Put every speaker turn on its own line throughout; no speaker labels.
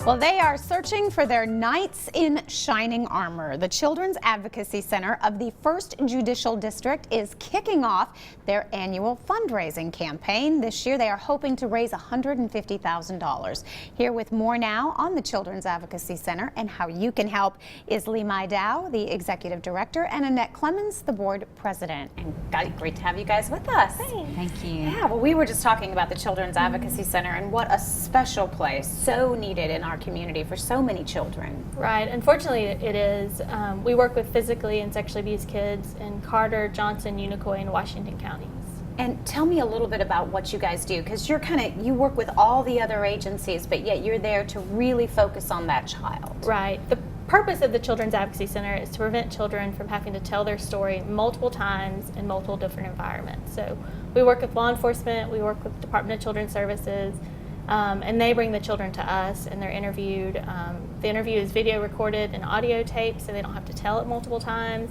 Well, they are searching for their knights in shining armor. The Children's Advocacy Center of the 1st Judicial District is kicking off their annual fundraising campaign. This year, they are hoping to raise $150,000. Here with more now on the Children's Advocacy Center and how you can help is Lemy Dao, the Executive Director, and Annette Clemons, the Board President. And great to have you guys with us.
Thank you.
Yeah, well, we were just talking about the Children's Advocacy Center and what a special place, so needed in our community for so many children.
Right. Unfortunately, it is. We work with physically and sexually abused kids in Carter, Johnson, Unicoi, and Washington counties.
And tell me a little bit about what you guys do, because you work with all the other agencies, but yet you're there to really focus on that child.
Right. The purpose of the Children's Advocacy Center is to prevent children from having to tell their story multiple times in multiple different environments. So we work with law enforcement, we work with Department of Children's Services, and they bring the children to us and they're interviewed. The interview is video recorded and audio taped, so they don't have to tell it multiple times.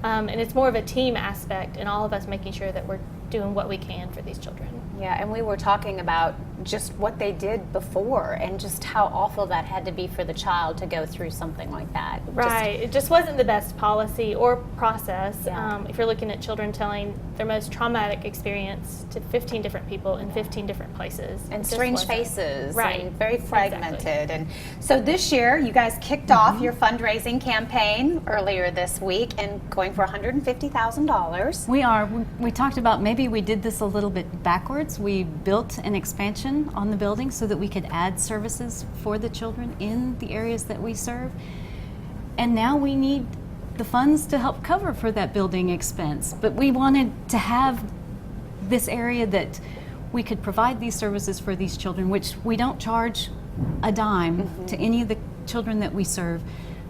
And it's more of a team aspect and all of us making sure that we're doing what we can for these children.
Yeah, and we were talking about just what they did before and just how awful that had to be for the child to go through something like that.
Right, it just wasn't the best policy or process.
Yeah.
If you're looking at children telling their most traumatic experience to 15 different people in 15 different places.
And strange faces,
right.
And very fragmented.
Exactly.
And so this year, you guys kicked off your fundraising campaign earlier this week and going for $150,000.
We are. We talked about maybe we did this a little bit backwards. We built an expansion on the building so that we could add services for the children in the areas that we serve. And now we need the funds to help cover for that building expense. But we wanted to have this area that we could provide these services for these children, which we don't charge a dime to any of the children that we serve,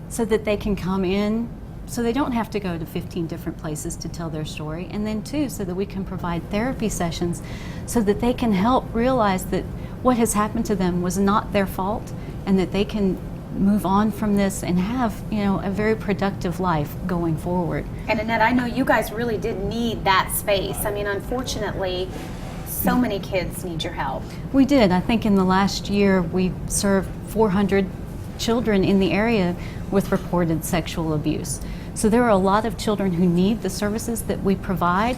so that they can come in, so they don't have to go to 15 different places to tell their story. And then too, so that we can provide therapy sessions so that they can help realize that what has happened to them was not their fault and that they can move on from this and have, a very productive life going forward.
And Annette, I know you guys really did need that space. I mean, unfortunately, so many kids need your help.
We did. I think in the last year we served 400 children in the area with reported sexual abuse. So there are a lot of children who need the services that we provide,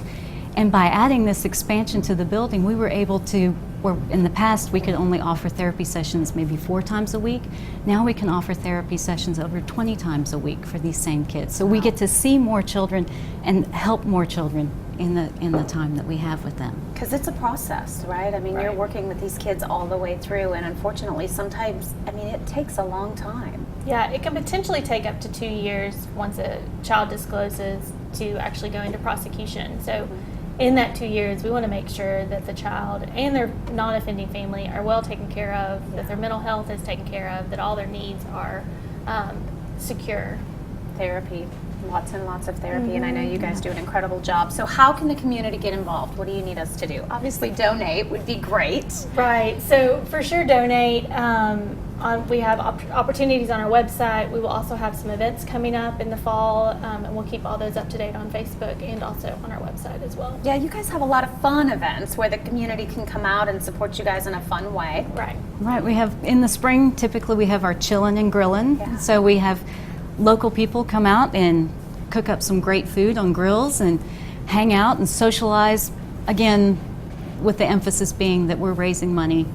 and by adding this expansion to the building, we were able to, where in the past we could only offer therapy sessions maybe 4 times a week, now we can offer therapy sessions over 20 times a week for these same kids. So we get to see more children and help more children in the time that we have with them.
Because it's a process, right? I mean,
Right.
You're working with these kids all the way through, and unfortunately sometimes, it takes a long time.
Yeah, it can potentially take up to 2 years once a child discloses to actually go into prosecution. So in that 2 years, we want to make sure that the child and their non-offending family are well taken care of, that their mental health is taken care of, that all their needs are secure.
Therapy, lots and lots of therapy, and I know you guys do an incredible job. So how can the community get involved? What do you need us to do? Obviously donate would be great.
Right, so for sure donate. We have opportunities on our website. We will also have some events coming up in the fall, and we'll keep all those up to date on Facebook and also on our website as well.
Yeah, you guys have a lot of fun events where the community can come out and support you guys in a fun way.
Right.
Right, we have, in the spring, typically we have our chillin' and grillin'.
Yeah.
So we have local people come out and cook up some great food on grills and hang out and socialize, again, with the emphasis being that we're raising money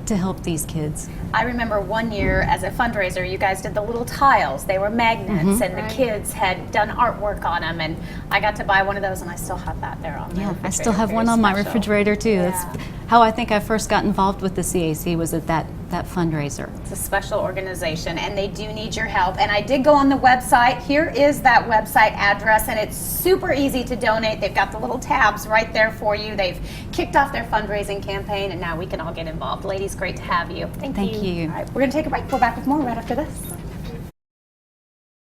to help these kids.
I remember one year as a fundraiser, you guys did the little tiles. They were magnets, and
Right.
the kids had done artwork on them, and I got to buy one of those, and I still have that there on my
Yeah,
refrigerator.
I still have one
Very
on my
special.
refrigerator too.
Yeah.
That's how I think I first got involved with the CAC, was at that fundraiser.
It's a special organization, and they do need your help. And I did go on the website. Here is that website address, and it's super easy to donate. They've got the little tabs right there for you. They've kicked off their fundraising campaign, and now we can all get involved. Ladies, great to have you.
Thank you.
All right, we're going to take a break. We'll back with more right after this.